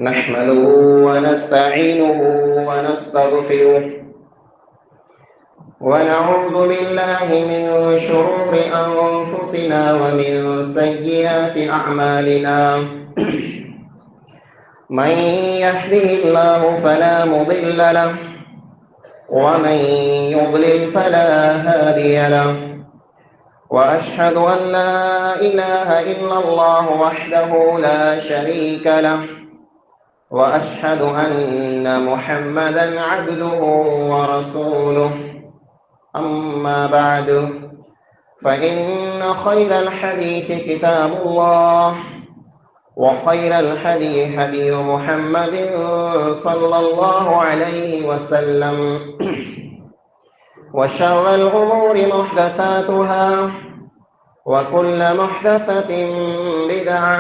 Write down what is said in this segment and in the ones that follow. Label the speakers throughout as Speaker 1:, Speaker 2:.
Speaker 1: نحمده ونستعينه ونستغفره ونعوذ بالله من شرور أنفسنا ومن سيئات أعمالنا. من يهده الله فلا مضل له ومن يضلل فلا هادي له، وأشهد أن لا إله إلا الله وحده لا شريك له، وأشهد أن محمدا عبده ورسوله. أما بعد، فإن خير الحديث كتاب الله، وخير الهدي هدي محمد صلى الله عليه وسلم، وشر الأمور محدثاتها، وكل محدثة بدعة،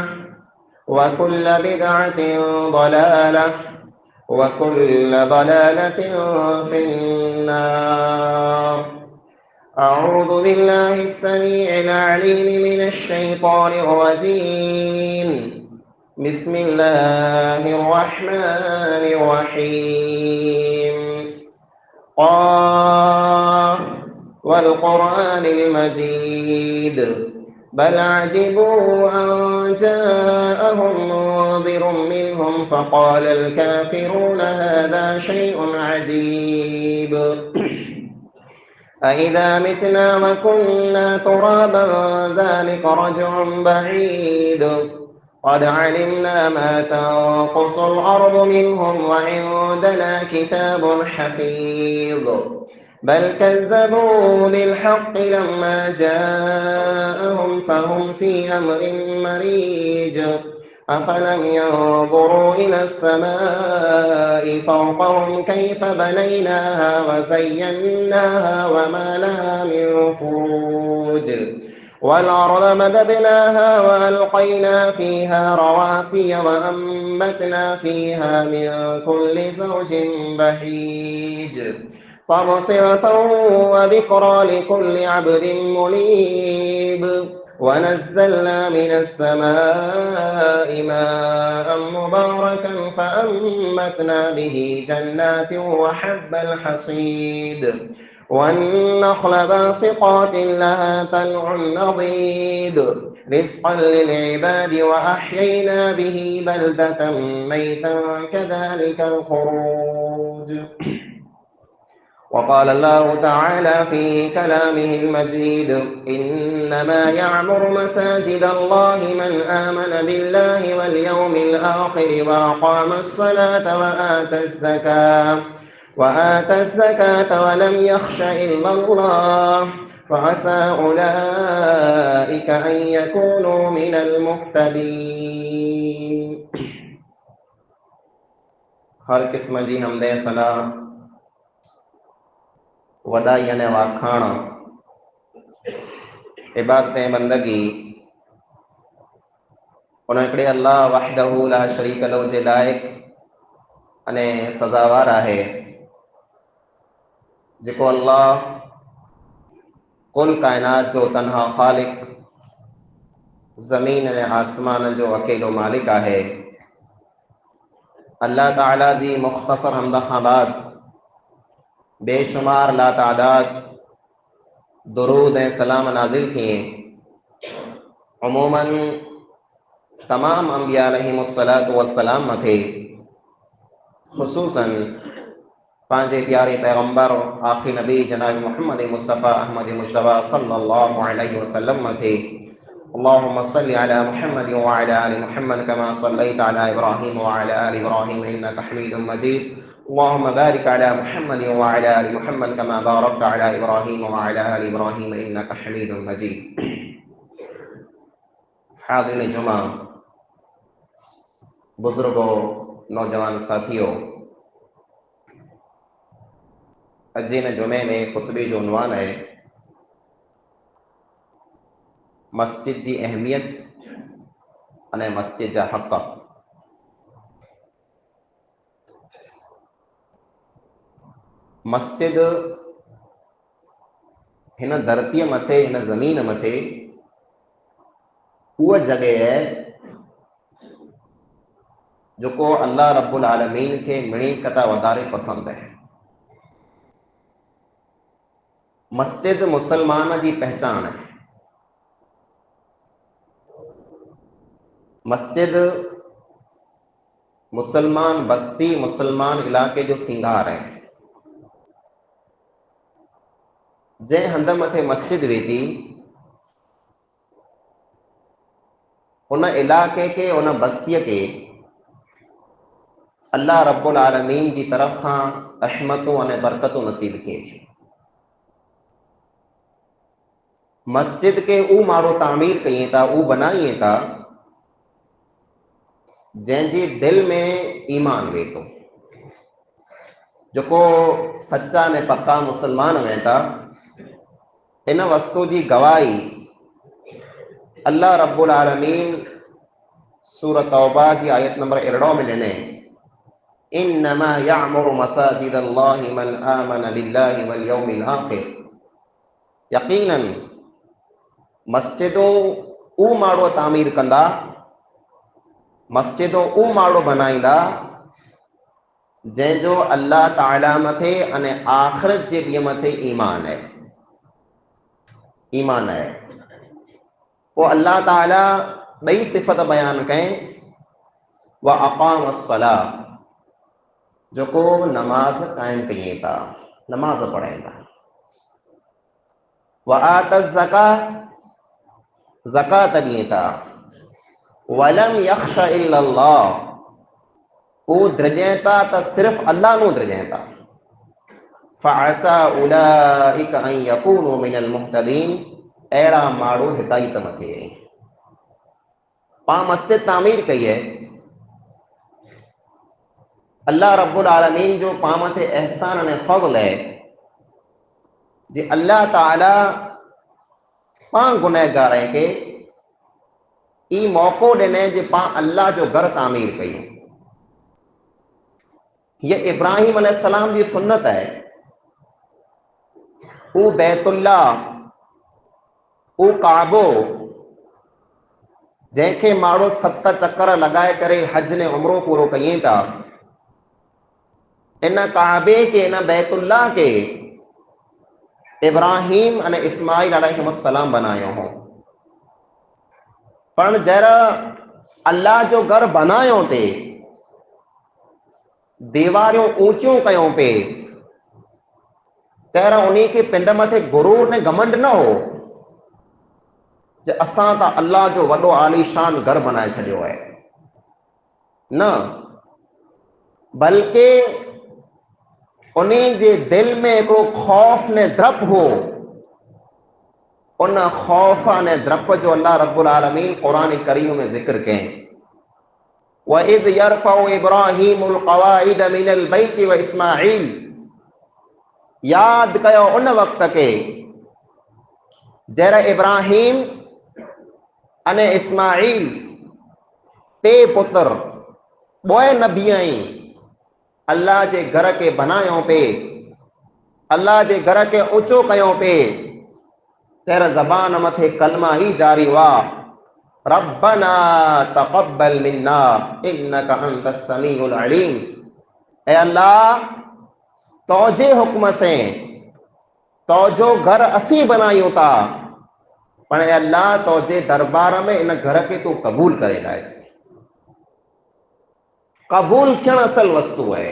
Speaker 1: وكل بدعة ضلالة، وكل ضلالة في النار. أعوذ بالله السميع العليم من الشيطان الرجيم. بسم الله الرحمن الرحيم. قاف والقرآن المجيد، بل عجبوا أن جاءهم منذر منهم فقال الكافرون هذا شيء عجيب. أإذا متنا وكنا ترابا ذلك رجع بعيد. قد علمنا ما تنقص الأرض منهم وعندنا كتاب حفيظ. بل كذبوا بالحق لما جاءهم فهم في أمر مريج. أفلم ينظروا إلى السماء فوقهم كيف بنيناها وزيناها وما لها من فروج. والأرض مددناها وألقينا فيها رواسي وأنبتنا فيها من كل زوج بهيج. تبصرة وذكرى لكل عبد منيب. ونزلنا من السماء ماء مباركا فأنبتنا به جنات وحب الحصيد. والنخل باسقات لها طلع نضيد. رزقا للعباد وأحيينا به بلدة ميتا كذلك الخروج. وقال الله تعالى في كلامه المجيد: إنما يعمر مساجد الله من آمن بالله واليوم الآخر وأقام الصلاة وآتى الزكاة ولم يخش إلا الله، فعسى أولئك أن يكونوا من المهتدين. हर किस्म जी हमदे सना वॾाई अने वाखाण इबादत बंदगी उन हिकिड़े अल्लाह वहदहू ला शरीक लहू जे लाइक़ अने सज़ावार आहे, जेको अल्लाह कुल कायनात जो तन्हा ख़ालिक, ज़मीन अने आसमान जो अकेलो मालिक आहे। अल्लाह ताला जी मुख़्तसर हमद खां बाद बेशुमार लातादाद दुरूद ऐं सलाम नाज़िल थिए। अमूमन तमाम अंबिया अलैहिमुस्सलातु वस्सलाम मथे, ख़ुसूसन पांजे प्यारे पैगंबर आखिरी नबी जनाब मुहम्मद मुस्तफ़ा अहमद मुश्तबा सल्लल्लाहु अलैहि वसल्लम मथे। अल्लाहुम्मा सल्लि अला मुहम्मद व अला आलि मुहम्मद कमा सल्लैता अला इब्राहीम व अला आलि इब्राहीम इन्नका हमीदुम मजीद। अल्लाहुम्मा बारिक अला मुहम्मद व अला आलि मुहम्मद कमा बारकता अला इब्राहीम व अला आलि इब्राहीम इन्नका हमीदुम मजीद। हाज़िरीन जुमा, बुजुर्गों, नौजवान साथियों, अजे न जुमे में खुतबे जो उन्वान है मस्जिद की अहमियत अने मस्जिद जा हक़। मस्जिद हिन धरती मथे, हिन ज़मीन मथे उहा जगह है जो को अल्लाह रब्बुल आलमीन के मिणी कता वधारे पसंद है। मस्जिद मुसलमान की पहचान है। मस्जिद मुसलमान बस्ती मुसलमान इलाके जो सिंगार है। जै हंध मथे मस्जिद वेती उन इलाके के उन बस्ती के अल्लाह रब्बुल आलमीन की तरफ खां रहमतों अने बरकतों नसीब थिए थी। मस्जिद के ऊ माण्हू तामीर कई था, ऊ बनाइए था जैंजी दिल में ईमान वे तो, जो को सच्चा ने पक्का मुसलमान वे था। इन वस्तु की गवाही अल्लाह रब्बुल आलमीन सूरत तौबा की आयत नंबर 11 में ॾिने, इन्नमा यअमुरु मसाजिद अल्लाहि मन आमन बिल्लाहि वल यौमिल आखिर। यकीनन मस्जिदों ऊ माण्हू तामीर कंदा, मस्जिदों ऊ माण्हू बनाईंदा जंहिंजो अल्लाह ताला मथे अने आखिरत जे ॾींहं मथे ईमान है। ईमान है वो अल्लाह ताला ॿई सिफ़त बयान करें, व अक़ामस्सलाह, जो को नमाज कायम कइए था, नमाज पढ़े था। व आतज़्ज़का, ज़कात दिए था। वलम यख्शा इल्लल्लाह, वो द्रजेता तो सिर्फ अल्लाह नु द्रजेता। फ़असा उलाइक अन यकूनु मिनल मुहतदीन, अहिड़ा माण्हू हिदायत मथे पां मस्जिद तामीर कई है। अल्लाह रब्बुल आलमीन जो पां मथे एहसान अने फज़ल है जे अल्लाह ताला पां गुनहगारनि के ई मौको ॾिने जे पां अल्लाह जो घर तामीर कयूं। ये इब्राहिम अलैहिस्सलाम की सुन्नत है। ऊ बैतुल्ला, ऊ काबो जैके माण्हू 7 चक्कर लगाए करे हज ने उमरो पूरो कई था, इन काबे के इन बैतुल्ला के इब्राहिम अने इस्माइल अलैहिस्सलाम बनायो हो। पर जरा अल्लाह जो घर बनायो थे, दीवारियों ऊंचियों कयों पे, तेरा उन्हीं के पिंड मथे गुरूर ने घमंड न हो जे असां ता अल्लाह जो वडो आलीशान घर बनाए छड़ियो है, न, बल्कि उन्हीं जे दिल में एक खौफ ने द्रप हो। उन खौफ ने द्रप जो अल्लाह रब्बुल आलमीन कुरान करीम में जिक्र करें, व इज़ यरफ़उ इब्राहीमुल क़वाइद मिनल बैति व इस्माईल, याद कयो उन वक्त के जरा इब्राहिम अने इस्माईल ते पुत्र बोए नबी अल्लाह के घर के बनायो पे, अल्लाह के घर के ऊंचो कयो पे, तेरा जबान मथे कलमा ही जारी हुआ, रब्बना तक़ब्बल मिन्ना इन्नका अंतस समीउल अलीम। ए अल्लाह, तौजे हुक्म से तौजो घर असी बनायूं था, पर ए अल्लाह तौजे दरबार में इन घर के तू कबूल करे लाए। कबूल थियण असल वस्तु है।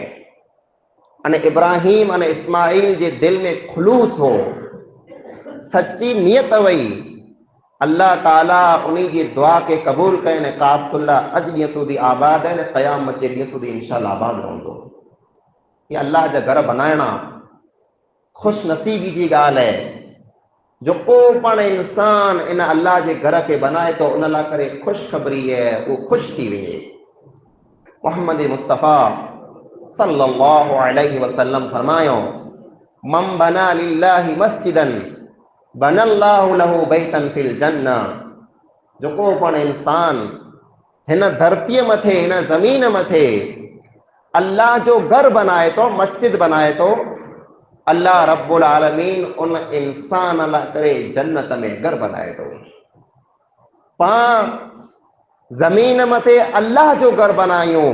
Speaker 1: अने इब्राहिम अने इस्माइल जे दिल में खुलूस हो, सच्ची नियत वही, अल्लाह ताला उन्हीं की दुआ के कबूल करें ने काबतुल्ला अज ॾींहं सूदी आबाद है ने क़यामत जे ॾींहं सूदी इंशाअल्लाह आबाद रहंदो। ये अल्लाह जा घर बनाइणा खुश नसीबी जी ॻाल्हि है। जो को पण इंसान इन अल्लाह जे घर के बनाए तो उन लाइ करे खुशखबरी है, वो खुश थी वञे। मोहम्मद मुस्तफ़ा सल्लल्लाहु अलैहि वसल्लम फरमायो, मन बना लिल्लाहि मस्जिदन बनल्लाहु लहू बैतन फिल जन्ना। जो को पण इंसान हिन धरती मथे, हिन जमीन मथे अल्लाह जो घर बनाए तो, मस्जिद बनाए तो, अल्लाह रब्बुल आलमीन उन इंसान ला करे जन्नत में घर बनाए तो। पां जमीन मथे अल्लाह जो घर बनायूं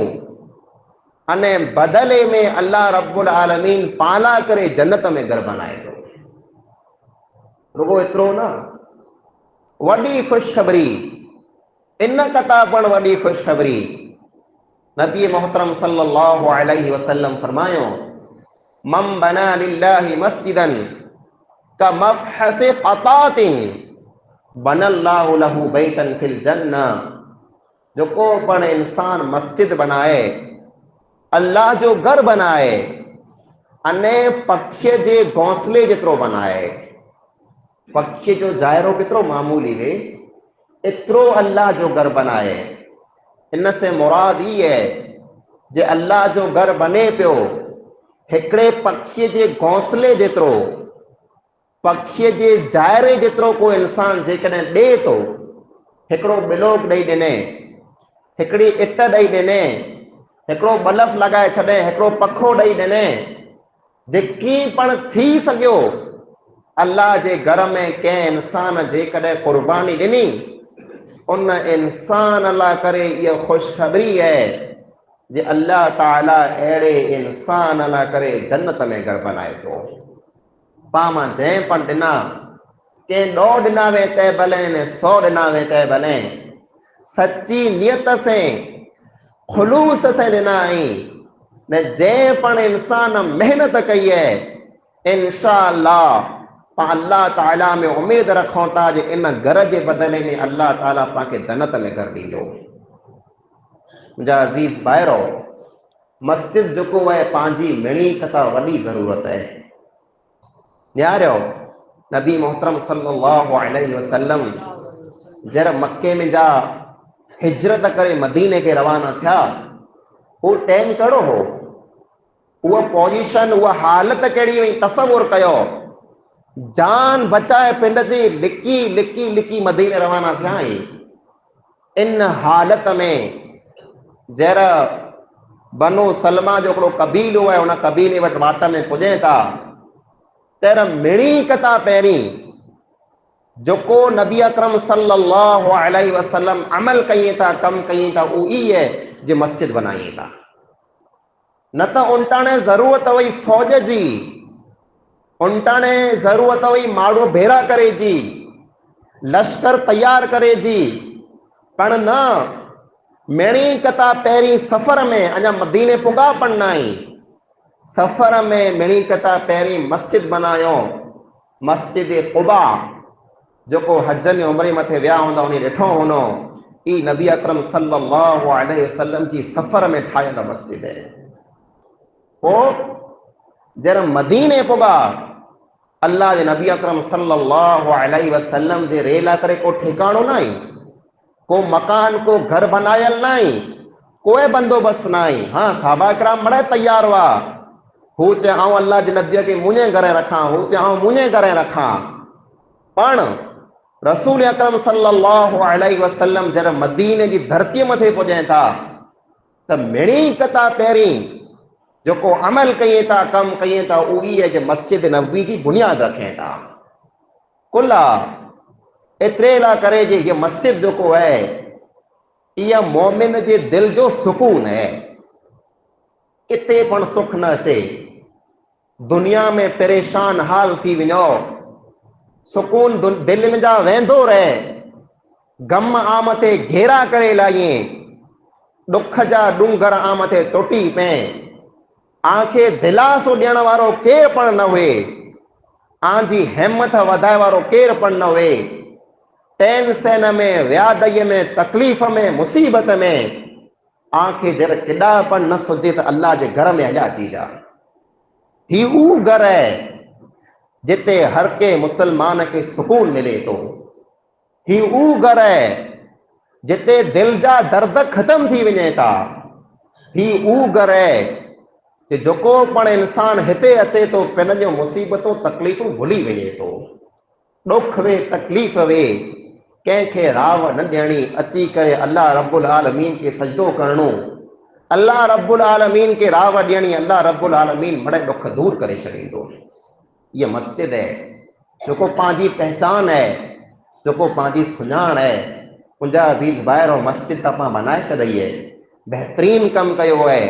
Speaker 1: अने बदले में अल्लाह रब्बुल आलमीन पाला करे जन्नत में घर बनाए थो। रुगो एतिरो न, वॾी ख़ुशख़बरी इन कथा पण वॾी ख़ुशख़बरी। नबी मोहतरम सल्लल्लाहु अलैहि वसल्लम फरमायो, मम बना लिल्लाहि मस्जिदन का मफहस क़तातिन बनल्लाहु लहू बैतन फिल जन्ना। जो को पण इंसान मस्जिद बनाए, अल्लाह जो घर बनाए, अने पखीअ जे घोंसले जेतिरो बनाए। पखीअ जो जायरो केतिरो मामूली वे, एतिरो अल्लाह जो घर बनाए। इन से मुराद ई है जे अल्लाह जो घर बने पियो हिकिड़े पखीअ जे घोंसले जेतिरो, पखीअ जे जायरे जेतिरो को इंसान जेकॾहिं ॾे थो, हिकिड़ो बिलोक ॾेई ॾिने, हिकिड़ी इट ॾेई ॾिने, हिकिड़ो बल्ब लॻाए छॾे, हिकिड़ो पखो ॾेई ॾिने, जेकी पण थी सघियो अल्लाह जे घर में कंहिं इंसान जेकॾहिं क़ुर्बानी ॾिनी, उन इंसान लाइ करे इहा ख़ुशख़बरी है जे अल्लाह ताला अहिड़े इंसान लाइ करे जन्नत में घर बनाए थो। पामा जंहिं पण ॾिना, कंहिं 100 ॾिना वे तंहिं भले ने 100 ॾिना वे तंहिं भले, सची नियत से खुलूस से ॾिना आहीं ने जंहिं पण इंसान मेहनत कई है, इंशाअल्लाह अल्लाह ताला में उम्मीद रखूं था जे इन घर जे बदले में अल्लाह ताला पाके जन्नत में घर ॾींदो। मुंहिंजा अज़ीज़ भाइरो, मस्जिद जेको है पंहिंजी मिणीक त वॾी ज़रूरत है। न्यारियो नबी मोहतरम सल्लल्लाहु अलैहि वसल्लम जर मक्के में जा हिजरत करे मदीने के रवाना थिया, वो टाइम कहिड़ो हो, उहा पोजीशन, उहा हालत कहिड़ी हुई, तसवुर कयो। जान बचाए पिंड जी लिकी लिकी लिकी मदीने रवाना थिया। इन हालत में जर बनो सलमा जो हिकिड़ो कबीलो है, उन कबीले वटि वाट में पुॼे था, तर मिणी कथा पहिरीं जेको नबी अकरम सल्लल्लाहु अलैहि वसल्लम अमल कई था, कम कई था, वो ई है जे मस्जिद बनाई था। न त उनटाणे ज़रूरत हुई फौज जी, उनटाणे ज़रूरत हुई माण्हू भेरा करे जी, लश्कर तैयार करे जी, पण न मेणी कथा पहिरीं सफ़र में, अञा मदीने पुगा पण न आई, सफ़र में मेणी कथा पहिरीं मस्जिद बनायो। मस्जिद क़ुबा जेको हजनि उमरे मथे विया हूंदा उन ॾिठो हूंदो, ई नबी अकरम सल्लल्लाहु अलैहि वसल्लम जी सफ़र में ठाहियल मस्जिद है। पोइ जर मदीने पुगा, अल्लाह जे नबी अकरम सल्लल्लाहु अलैहि वसल्लम जे रेला करे को ठिकाणो न आई, को मकान, को घर बनायल न आई, कोई बंदोबस्त न आई। हाँ, सहाबा किराम बड़े तैयार हुआ, हू चे आऊं अल्लाह जे नबी के मुंहिंजे घरे रखां, हू चे आऊं मुंहिंजे घरे रखां। पण रसूल अकरम सल्लल्लाहु अलैहि वसल्लम जर मदीने जी धरती मथे पुॼे था, त मिणी कथा पहिरीं जेको अमल कई था, कम कई था, उही है जे मस्जिद नबवी जी बुनियाद रखें था। कुल्ला एतिरे लाइ करे जे ये मस्जिद जेको है, इहा मोमिन जे दिल जो सुकून है। किथे पण सुख न अचे, दुनिया में परेशान हाल थी वञो, सुकून दिल में जा वेंदो रहे, गम आम ते घेरा करे लाइए, दुख जा डूंगर आम ते टुटी पे, आंखे दिलासो ॾियण वारो केर पण न हुए, आंजी हिम्मत वधाए वारो केर पण न हुए। टेंशन में, व्याधि में, तकलीफ़ में, मुसीबत में आंखे जर किॾा पण न सुझे त अल्लाह जे घर में हलिया अची जा। ही ऊ घर है जिते हर के मुसलमान के सुकून मिले तो। ही ऊ घर है जिते दिल जा दर्द खत्म थी वञे था। ही ऊ घर है कि जेको पण इंसान हिते अचे तो पिन जो मुसीबतूं तकलीफ़ूं भुली वञे तो। दुख वे, तकलीफ़ वे, कंहिंखे राव न ॾियणी, अची करे अल्लाह रब्बुल आलमीन के सजदो करणो, अल्लाह रब्बुल आलमीन के राव ॾियणी, अल्लाह रब्बुल आलमीन बड़े दुख दूर करे छॾींदो। ये मस्जिद है जेको पंहिंजी पहचान है, जेको पंहिंजी सुञाण है। मुंहिंजा अज़ीज़ भाइरो, मस्जिद त पाण बनाए छॾी है, बेहतरीन कमु कयो है,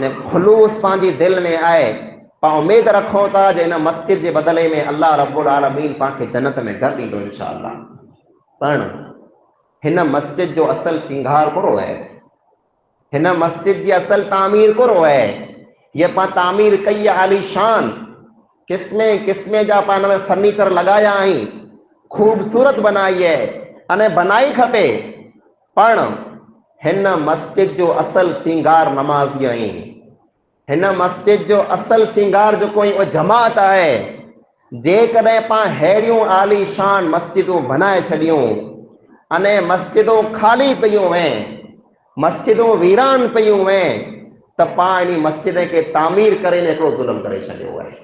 Speaker 1: ने खुलूस पंहिंजी दिल में आहे, पां उमेद रखूं था जे इन मस्जिद जे बदिले में अल्लाह रब्बुल आलमीन पांखे जन्नत में घर ॾींदो इंशाअल्लाह। पण हिन मस्जिद जो असल सिंगार करो है, हिन मस्जिद जी असल तामीर करो है। ये पां तामीर कई आलीशान, किस्मे किस्मे जा पां में फर्नीचर लगाया आई, खूबसूरत बनाई है अने बनाई खपे। पण हिन मस्जिद जो असल सिंगार नमाज़ी आहिनि। हिन मस्जिद जो असल सिंगार जो कोई वो जमात है। जेकॾहिं पां हेड़ियूं आलीशान मस्जिदूं बनाए छॾियूं अने मस्जिदूं खाली पियूं आहिनि, मस्जिदूं वीरान पियूं आहिनि, त पां इन मस्जिद खे तामीर करे हिकिड़ो ज़ुल्म करे छॾियो आहे।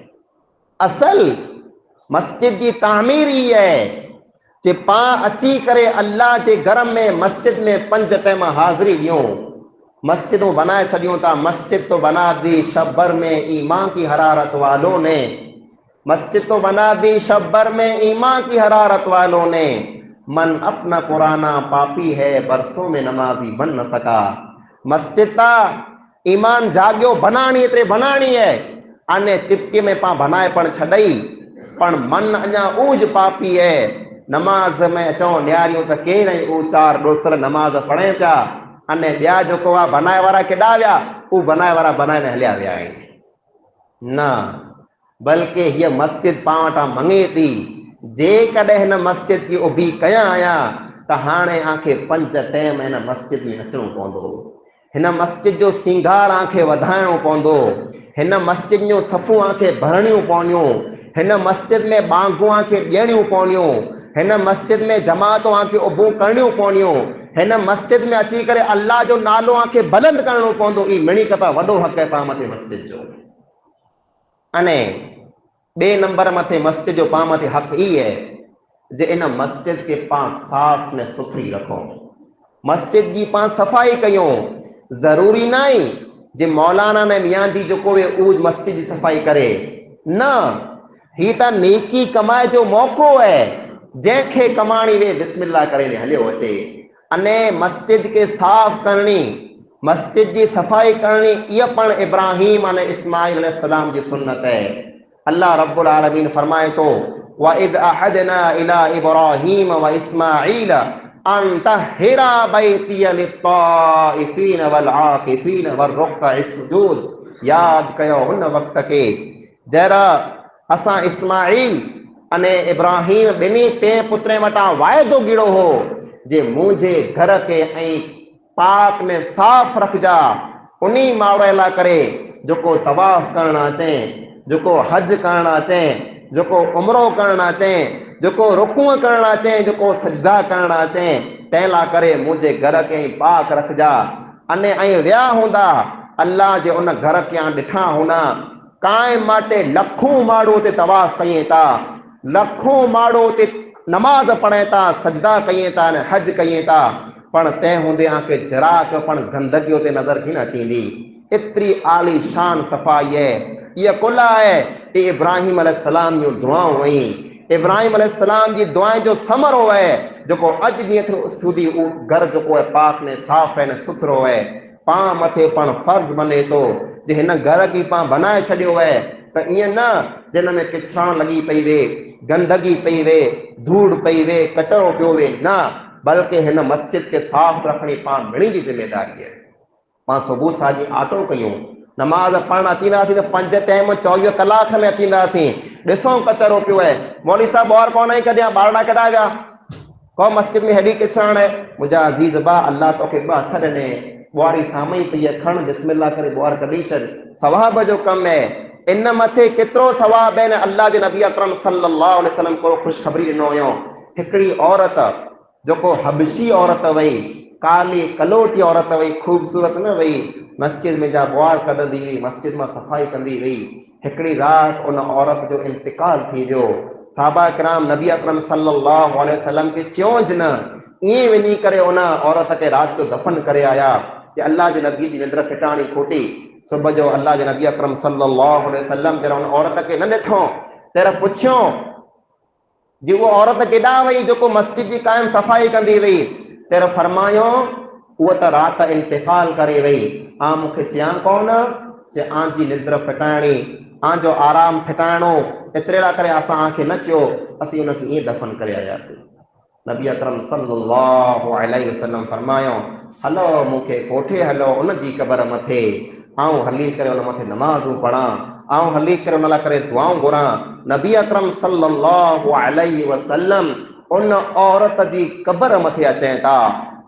Speaker 1: असल मस्जिद जी तामीर ई आहे जे पां अची करे अल्लाह जे घर में मस्जिद में 5 टाइम हाज़िरी ॾियूं। मस्जिदों बनाए छड़ियों था, मस्जिद तो बना दी शब्बर में ईमान की हरारत वालों ने, मस्जिद तो बना दी शब्बर में ईमान की हरारत वालों ने। मन अपना पुराना पापी है, बरसों में नमाजी बन न सका। मस्जिद ता ईमान जागियो बनानी एतरे बनानी है, अने चिपके में पा बनाए पण छड़ई, पण मन अञा ऊज पापी है। नमाज में अचो न्यारियों त केरई ऊ 4 दोसर नमाज पढ़े पिया, अने ॿिया जेको आहे बनाए वारा केॾा विया, उहे बनाए वारा बनाए न हलिया विया आहिनि। न बल्कि हीअ मस्जिद पां वटां मङे थी, जेकॾहिं हिन मस्जिद खे उभी कयां आहियां त हाणे आंखे 5 टाइम हिन मस्जिद में अचणो पवंदो, हिन मस्जिद जो सिंगार आंखे वधाइणो पवंदो, हिन मस्जिद जो सफ़ूं आंखे भरणियूं पवंदियूं, हिन मस्जिद में बांगूं आंखे ॾियणियूं पवंदियूं, हिन मस्जिद में जमातूं आंखे उभूं करणियूं पवंदियूं, हिन मस्जिद में अची करे अल्लाह जो नालो आंखे बुलंद करणो पवंदो। ई मिणी कथा वॾो हक़ है पां मथे मस्जिद जो। अने 2 नंबर मथे मस्जिद जो पां मथे हक़ ई है जे इन मस्जिद के पां साफ ने सुथरी रखो, मस्जिद जी पां सफ़ाई कयूं। ज़रूरी नहीं जे मौलाना ने मियाँ जी जो कोई उज मस्जिद की सफ़ाई करे, न, ही त नेकी कमाए जो मौको है, जंहिंखे कमाणी वे बिस्मिल्लाह करे हलियो अचे। अने मस्जिद के साफ करनी, मस्जिद की सफाई करनी, यह पण इब्राहिम अने इस्माइल अलैहिस्सलाम की सुन्नत है। अल्लाह रब्बुल आलमीन फरमाए तो वइद अहदना इला इब्राहिम व इस्माइल अन तहिरा बैतिया लित्ताइफीन वल आकिफीन वरुक्अ सुजूद। याद कयो उन वक्त के जरा असां इस्माइल अने इब्राहिम बिनी पे पुत्रे वटा वायदो गिड़ो हो जे मुझे घर के ऐं पाक ने साफ रखजा। उन्हीं मावड़ेला करे जोको तवाफ करना अचे, जोको हज करना अचे, जोको उमरो करना अचे, जोको रुकू करना अचे, जोको सजदा करना अचे, तैला करे मुझे घर के पाक रखजा। अने ऐं विया हूंदा अल्लाह जे उन घर के ॾिठा होना, कायम माटे लखों माण्हू ते तवाफ कई था, लखों माण्हू ते नमाज पढ़े था, सजदा कई था, हज कई था, पण तंहिं हूंदे आंखे जराक पण गंदगी उते नज़र की न अचींदी। एतिरी आली शान सफ़ाई है, इहा कुला है इब्राहिम अलैहिस्सलाम जूं दुआऊं हुई। इब्राहिम अलैहिस्सलाम जी दुआएं जो थमरो है जेको अॼु ॾींहं સુધી घर जेको है पाक ने साफ़ है न सुथरो है। पां मथे पण फर्ज़ बने तो जे हिन घर की पां बनाए छॾियो है त ईअं न जिन में किचराण लॻी पई वे, गंदगी पई वे, धूड़ पई वे, कचरो पियो वे, न, बल्कि हिन मस्जिद के साफ रखणी पां मिणी जी ज़िम्मेदारी है। पां सुबुह साॼी आटो कयूं, नमाज पढ़ण अचींदासीं त 5 टाइम 24 कलाक में अचींदासीं, ॾिसूं कचरो पियो है, मौली साहब ॿाहिरि कोन आई कढिया, ॿारड़ा केॾा विया, को मस्जिद में हेॾी किचराण है। मुंहिंजा अज़ीज़ भाउ, अल्लाह तोखे 2 हथ ॾिने, ॿुआरी साम्हूं ई पई है, खण बिस्मिल्लाह करे ॿुआर कढी छॾ, सवाब जो कमु है। इन मथे केतिरो सवाब है। अल्लाह जे नबी अकरम सल्लल्लाहु अलैहि वसल्लम को ख़ुशख़बरी ॾिनो हुयो। हिकिड़ी औरत जेको हबशी औरत वई, काली कलोटी औरत वई, खूबसूरत न वई, मस्जिद में जा ॿुआर कढंदी हुई, मस्जिद में सफ़ाई कंदी हुई। हिकिड़ी रात उन औरत जो इंतकाल थी वियो। साहबा किराम नबी अकरम सल्लल्लाहु अलैहि वसल्लम के चयोंज न, ईअं वञी करे उन औरत के रात जो दफन करे आया कि अल्लाह जे नबी जी निंद्र फिटाणी खोटी। सुबह जो अल्लाह जे नबी अकरम सल्लल्लाहु अलैहि वसल्लम जरा उन औरत के न ॾिठो, तेरा पुछियो जी वो औरत केॾा वई जेको मस्जिद जी कायम सफ़ाई कंदी वई। तेरा फरमायो उहा त रात इंतकाल करे वई। मूंखे चयां कोन चे आंजी निद्र फिटाइणी आंजो आराम फिटाइणो एतिरे करे असां आंखे न चयो असीं उनखे ईअं दफ़न करे आयासीं। नबी अकरम सल्लल्लाहु अलैहि वसल्लम फरमायो हलो मूंखे कोठे हलो उन जी क़बर मथे आऊं हली करे उन मथे नमाज़ूं पढ़ां आऊं हली करे उन लाइ करे दुआऊं घुरां। नबी अकरम सल्लल्लाहु अलैहि वसल्लम उन औरत जी क़बर मथे अचनि था,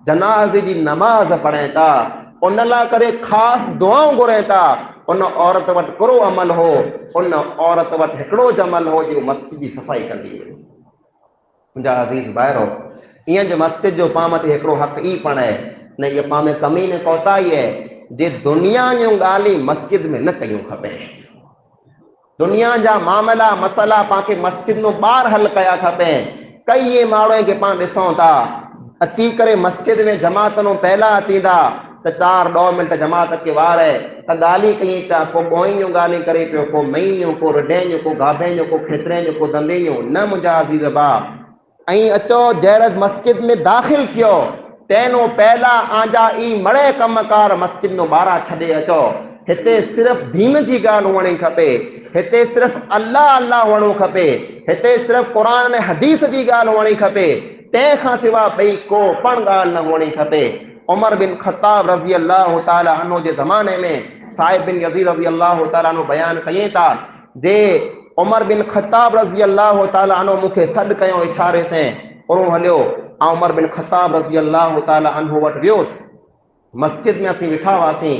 Speaker 1: जनाज़े जी नमाज़ पढ़नि था, उन लाइ करे ख़ासि दुआऊं घुरनि था। उन औरत वटि हिकिड़ो अमल हो, उन औरत वटि हिकिड़ो ज अमल हो जो मस्जिद जी सफ़ाई कंदी हुई। मुंहिंजा अज़ीज़ भाइरो, ईअं जो मस्जिद जो पाण मथे हिकिड़ो हक़ ई पण आहे न, इहा पाण में कमी न कोताही आहे जे दुनिया जूं ॻाल्हियूं मस्जिद में न कयूं खपे। दुनिया जा मामला मसला पाण खे मस्जिद में ॿाहिरि हल कया खपे। कई इहे माण्हू खे पाण ॾिसूं था अची करे मस्जिद में जमातनो पहला अची था त 4-2 मिंट जमात के वार है त ॻाल्हियूं कई पिया, को ॿोई जूं ॻाल्हियूं करे पियो, को मई जूं, को रिॾे जूं, को गाभे जूं, को खेतरे जूं, को धंधे जूं। न मुंहिंजा अज़ीज़ भाउ, ऐं अचो जहिड़े मस्जिद में दाख़िल थियो तंहिं पहला आंजा ई मड़े कमकार मस्जिद नो ॿाहिरां छॾे अचो। हिते सिर्फ़ दीन जी ॻाल्हि हुअणी खपे, हिते सिर्फ़ अल्लाह अल्लाह हुअणो खपे, हिते सिर्फ़ क़ुरान ऐं हदीस जी ॻाल्हि हुअणी खपे, तंहिंखां सवाइ ॿई को पण ॻाल्हि न हुअणी खपे। उमर बिन ख़त्ताब रज़ी अल्लाह ताला अन्हु जे ज़माने में साहिब बिन यज़ीद रज़ी अल्लाह ताला अन्हु बयान कयई था जे उमर बिन ख़त्ताब रज़ी अल्लाह ताला अन्हु मूंखे सॾु कयो इशारे से उरो हलियो ऐं उमर बिन ख़त्ताब रज़ी अल्लाह ताला अन्हु वटि वियुसि। मस्जिद में असीं वेठा हुआसीं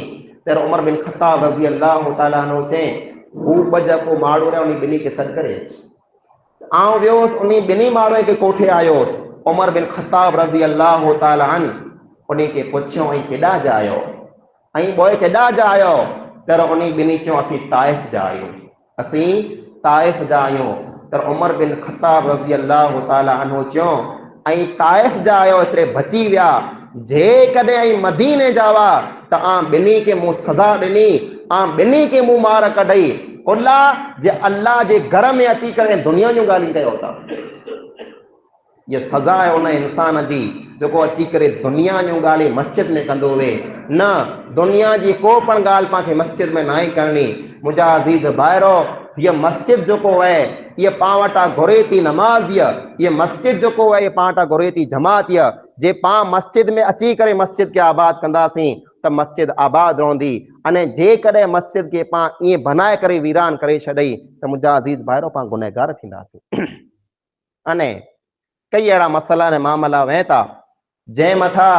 Speaker 1: त उमर बिन ख़त्ताब रज़ी अल्लाह ताला अन्हु चई हू को माण्हू रहिया उन ॿिन्ही खे सॾु करे आउं वियुसि उन ॿिन्ही माण्हू खे कोठे आयोसि। उमर बिन ख़त्ताब रज़ी अल्लाह ताला अन्हु उन खे पुछियो ऐं केॾा जा आहियो ऐं ॿोए केॾा जा आहियो त उन ॿिन्ही चयो असीं ताइफ़ जा आहियूं, असीं ताइफ़ जा आहियूं। त उमर बिन ख़त्ताब रज़ी अल्लाह ताला अन्हु चयो ऐं ताइफ़ जा आहियो एतिरे बची विया, जेकॾहिं ऐं मदीने जा हुआ त आउं ॿिन्ही खे मूं सज़ा ॾिनी, आउं ॿिन्ही खे मूं मार कढई कुला जे अल्लाह जे घर में अची करे दुनिया जूं ॻाल्हियूं कयो था। ये सज़ा है उन इंसान जी जेको अची करे दुनिया जूं ॻाल्हियूं मस्जिद में कंदो हुए। न, दुनिया जी को पण ॻाल्हि पाण खे मस्जिद में न आहे करणी। मुंहिंजा अज़ीज़ भाइरो, हीअ मस्जिद जेको आहे इहा पाण वटां घुरे थी नमाज़, इहा मस्जिद जेको आहे पाण वटां घुरे थी जमात। जे पाण मस्जिद में अची करे मस्जिद खे आबाद कंदासीं त मस्जिद आबाद रहंदी, अने जेकॾहिं मस्जिद खे पाण ईअं बनाए करे वीरान करे छॾई त मुंहिंजा अज़ीज़ भाइरो पाण गुनहगार थींदासीं। अने कई अहिड़ा मसला ऐं मामला वह था जंहिं मथां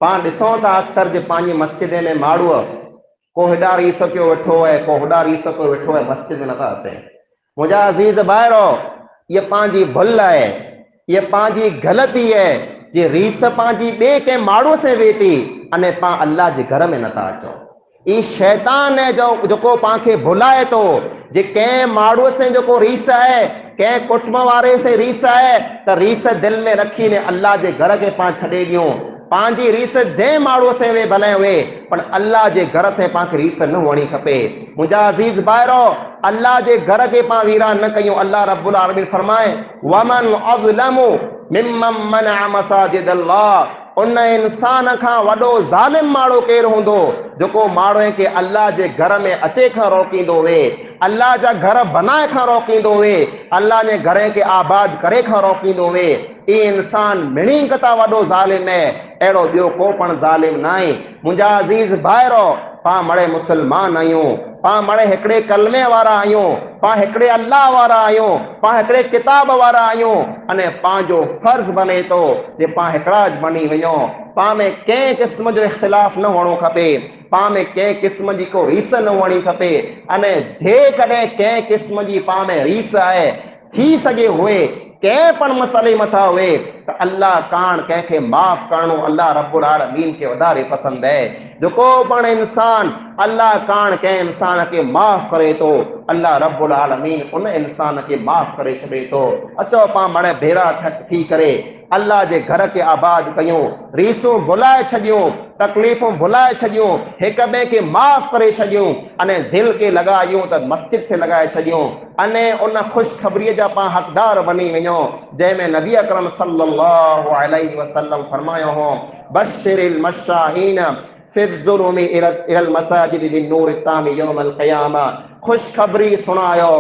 Speaker 1: पाण ॾिसूं था अक्सर जे पंहिंजी मस्जिद में माण्हू को हेॾा रीस पियो वेठो आहे, को होॾा रीस पियो वेठो आहे, मस्जिद में नथा अचनि। मुंहिंजा अज़ीज़ भाइरो, इहा पंहिंजी भुल आहे, इहा पंहिंजी ग़लती आहे जे रीस पंहिंजी ॿिए कंहिं माण्हू से वेही थी अने पाण अल्लाह जे घर में नथा अचो। ई शैतान है जो जेको पाण खे भुलाए थो जे कंहिं माण्हूअ से जेको रीस आहे, कंहिं कुटुंब वारे से रीस आहे त रीस दिलि में रखी ने अल्लाह जे घर खे पाण छॾे ॾियूं। पंहिंजी रीस जंहिं माण्हूअ से वे भले हुए पर अल्लाह जे घर से पाण खे रीस न हुअणी खपे। मुंहिंजा अज़ीज़ भाइरो, अल्लाह जे घर खे पाण वीरान न कयूं। अल्लाह रब्बुल आलमीन फरमाए वमन अज़लमु मिम्मन मनअ मसाजिद अल्लाह, उन इंसान खां वॾो ज़ालिम माण्हू केरु हूंदो जेको माण्हू खे अल्लाह जे घर में अचे खां रोकींदो हुए, अल्लाह जा घर बनाए खां रोकींदो हुए, अल्लाह जे घर खे आबाद करे खां रोकींदो हुए। ई इंसान मिणी कता वॾो ज़ालिम है, अहिड़ो ॿियो को पण ज़ालिम न आहे। मुंहिंजा अज़ीज़ भाइरो, पाण मड़े मुस्लमान आहियूं, पाण मड़े हिकिड़े कलमे वारा आहियूं, पाण हिकिड़े अल्लाह वारा आहियूं, पाण हिकिड़े किताब वारा आहियूं। अने पंहिंजो फर्ज़ बने थो जे पाण हिकिड़ा बणी वञो। पाण में कंहिं क़िस्म जो इख़्तिलाफ़ न हुअणो खपे, पाण में कंहिं क़िस्म जी को रीस न हुअणी खपे। अने जेकॾहिं कंहिं क़िस्म जी पाण में रीस आहे, थी सघे हुए कंहिं पण मसइले मथां हुए त अल्लाह कान कंहिंखे माफ़ करणो अल्लाह रब्बुल आलमीन खे वधारे पसंदि आहे। जेको पण इंसान अल्लाह कान कंहिं इंसान खे माफ़ करे थो, अल्लाह रब्बुल आलमीन उन इंसान खे माफ़ करे छॾे थो। अचो पाण मड़े भेरा थी करे अल्लाह जे घर खे आबाद कयूं, रीसूं भुलाए छॾियूं, तकलीफ़ूं भुलाए छॾियूं, हिक ॿिए खे माफ़ करे छॾियूं, अने दिलि खे लॻायूं त मस्जिद से लॻाए छॾियूं। अने उन ख़ुशख़बरीअ जा पाण हक़दार बनी वञो जंहिंमें नबी अकरम सल्लल्लाहु अलैहि वसल्लम फरमायो हो बशिरिल मशाहीन फिज़्ज़ुलूमि इलल मसाजिदि बिन्नूरि तामि यौमल क़ियामा। खुशखबरी सुनायो,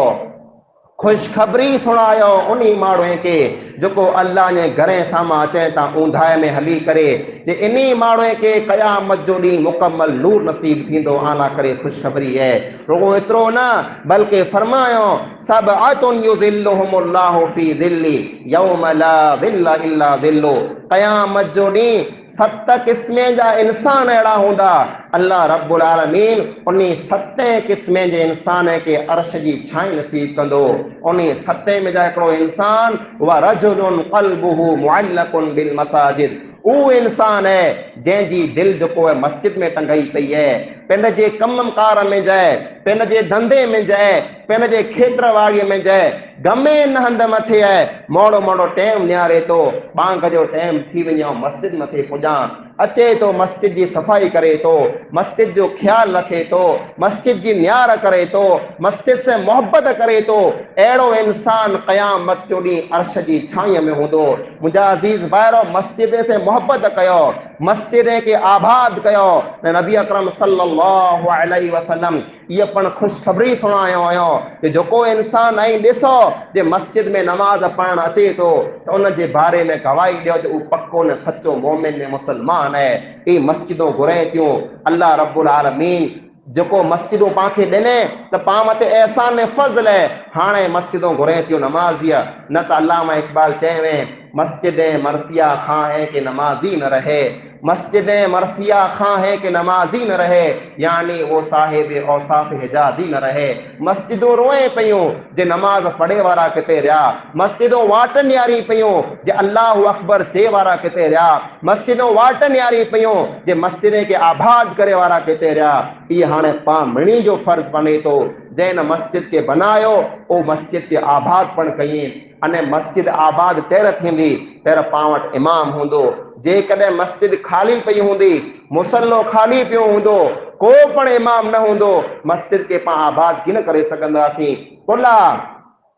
Speaker 1: खुशखबरी सुनायो उन्हीं माण्हूअ खे जेको अल्लाह जे घरे साम्हूं अचे ता ऊंधाए में हली करे, जे इन्हीं माण्हूअ खे क़यामत जो ॾींहुं मुकम्मल नूर नसीब थींदो। आला करे खुशखबरी है। रुगो एतिरो न बल्कि फरमायो सबअतुन युज़िल्लुहुमुल्लाहु फी ज़िल्ली यौम ला ज़िल्ला इल्ला ज़िल्लु। क़यामत जो ॾींहुं 7 क़िस्म जा इंसान अहिड़ा हूंदा, अल्लाह रब्बुल आलमीन उन्हीं 7 क़िस्म जे इंसान खे अर्श जी छांव नसीब कंदो। उन्हीं 7 में जा हिकिड़ो इंसान व रजुलुन क़ल्बुहु मुअल्लकुन बिल मसाजिद, वो इंसान है जंहिंजी दिल जेको है मस्जिद में टंगाई पई है। पिन जे कमकार में जाए, पिन जे धंधे में जाए, पिन जे खेत्रवाड़ीअ में जाए, गमे न हंध मथे है। मोड़ो मोड़ो टाइम निहारे तो बांग जो टाइम थी वञे मस्जिद मथे पुॼां, अचे तो मस्जिद जी सफ़ाई करे तो, मस्जिद जो ख्याल रखे तो, मस्जिद जी न्यार करे तो, मस्जिद से मोहब्बत करे तो, अहिड़ो इंसान क़यामत जो ॾींहुं अर्श जी छांव में हूंदो। मुंहिंजा अज़ीज़ भाइरो, मस्जिद से मोहब्बत कयो, मस्जिद के आबाद कयो। नबी अकरम सल्लल्लाहु अलैहि वसल्लम ये पण खुशखबरी सुनायो हुयो कि जेको इंसान आई ॾिसो जे मस्जिद में नमाज पढ़ण अचे तो त उन जे बारे में गवाही ॾियो जो पक्को न सच्चो मोमिन ने मुसलमान है। ई मस्जिदों घुरे थियूं। अल्लाह रब्बुल आलमीन जेको मस्जिदों पांखे ॾिने त पां मथे एहसान ने फज़ल है। हाणे मस्जिदों घुरे थियूं नमाज़िया, न त अल्लामा इक़बाल चवे मस्जिद मरसिया खां है कि नमाजी न रहे, मस्जिद मरसिया खां है कि नमाजी न रहे, यानी वो साहिब औसाफ हिजाजी न रहे। मस्जिदों रोए पयूं जे नमाज पढ़े वारा किथे रहा, मस्जिदों वाट न्यारी पयूं जे अल्लाह अकबर चे वारा किथे रहा, मस्जिदों वाट न्यारी पयूं जे मस्जिद के आबाद करे वारा किथे रहा। ये हाणे पां मिणी जो फर्ज बने तो, जैन मस्जिद के बनायो ओ मस्जिद के आबाद पण कई। अने मस्जिद आबाद तेर थींदी तेर पां वटि इमाम हूंदो। जेकॾहिं मस्जिद खाली पई हूंदी, मुसल्लो खाली पियो हूंदो, को पण इमाम न हूंदो, मस्जिद के पां आबाद कीन करे सघंदासीं। कुला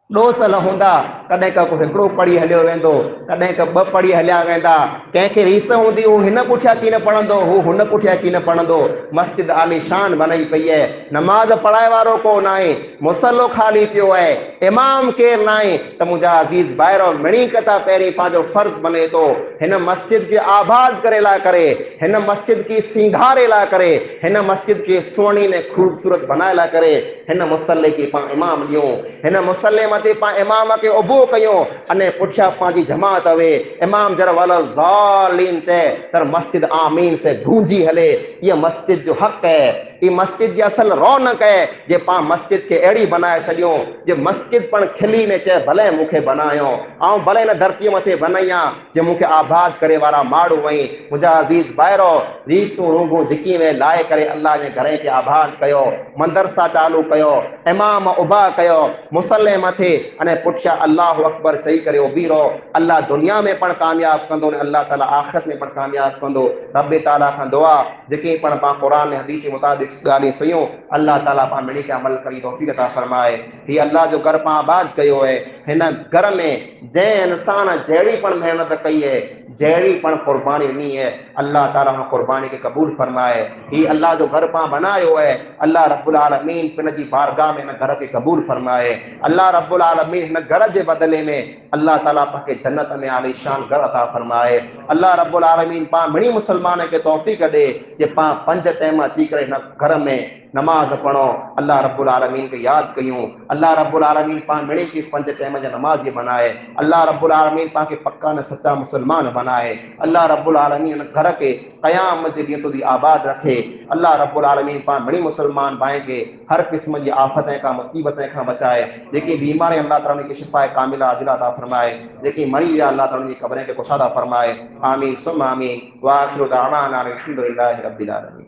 Speaker 1: ॾोसल हूंदा, कॾहिं का को हिकिड़ो पढ़ी हलियो वेंदो, कॾहिं का 2 पढ़ी हलिया वेंदा। कंहिंखे रीस हूंदी हू हिन पुठियां कीन पढ़ंदो, हू हुन पुठियां कीन पढ़ंदो। मस्जिद आलीशान बनाई पई है, नमाज पढ़ाए वारो को नाहे, मुसल्लो खाली पियो है, इमाम केर नाहे। त मुंहिंजा अज़ीज़ भाइरो मिणी कथा पहिरीं पंहिंजो फर्ज़ बने तो हिन मस्जिद के आबाद करे ला करे, हिन मस्जिद की सिंगारे ला करे, हिन मस्जिद के सुहिणी ने खूबसूरत बनाए ला करे, हिन मुसल्ले के पां इमाम ॾियूं, हिन मुसल्ले मथे पां इमाम के उबो कयूं। अने पुठियां पंहिंजी जमात वे इमाम जर वाला ज़ालिम चए तर मस्जिद आमीन से गूंजी हले। ये मस्जिद जो हक़ है, ये मस्जिद जी असल रौनक है जे पां मस्जिद के अहिड़ी बनाए छॾियूं जे मस्जिद पण खिली ने चए भले मूंखे बनायो, ऐं भले न धरतीअ मथे बनायां जे मूंखे आबाद करे वारा माण्हू वई। मुंहिंजा अज़ीज़ भाइरो, रीसूं रूगूं झिकी में लाए करे अल्लाह जे घर के आबाद कयो, मंदरसा चालू कयो, इमाम उबा कयो मुसल्ले मथे, अने पुठियां अल्लाह अकबर चई करे उभी रहो। अल्लाह दुनिया में पण कामयाब कंदो ने अल्लाह ताला आख़िरत में पण कामयाब कंदो। रब ताला खां दुआ जेके पण पां क़ुरान ने हदीस मुताबिक ॻाल्हियूं सुयूं, अल्लाह ताला पां मिली के अमल करी तौफ़ीक़ अता फरमाए। ही अल्लाह जो घर पां आबाद कयो है, हिन घर में जंहिं इंसान जहिड़ी पण मेहनत कई है, जहिड़ी पण कुर्बानी ॾिनी है, अल्लाह ताला हुन कुर्बानी के कबूल फरमाए। ही अल्लाह जो घर पां बनायो है, अल्लाह रब्बुल आलमीन पिन जी बारगाह में हिन घर के कबूल फरमाए। अल्लाह रब्बुल आलमीन हिन घर जे बदले में अल्लाह ताला पाके जन्नत में आलीशान घर अता फरमाए। अल्लाह रब्बुल आलमीन पां मिणी मुसलमान के तौफ़ीक़ ॾे जे पां 5 टाइम अची करे हिन घर में नमाज पढ़ो, अल्लाह रब्बुल आलमीन के याद कयूं। अल्लाह रब्बुल आलमीन पां मिणी के 5 टाइम जा नमाज़ी बनाए। अल्लाह रब्बुल आलमीन पां के पक्का न सच्चा मुसलमान बनाए। अल्लाह रब्बुल आलमीन घर के क़यामत जे ॾींहुं સુધી आबाद रखे। अल्लाह रब्बुल आलमीन पां मिणी मुसलमान भाई के हर क़िस्म जी आफ़तें का मुसीबतें का बचाए। जेकी बीमारी अल्लाह ताला उनकी शिफाए कामिला आजिला अता फरमाए, जेकी मरी विया अल्लाह ताला उनकी कब्रें के कुशादा फरमाए। आमीन सुम्मा आमीन। व आखिरु दावाना अनिल हम्दुलिल्लाहि रब्बिल आलमीन।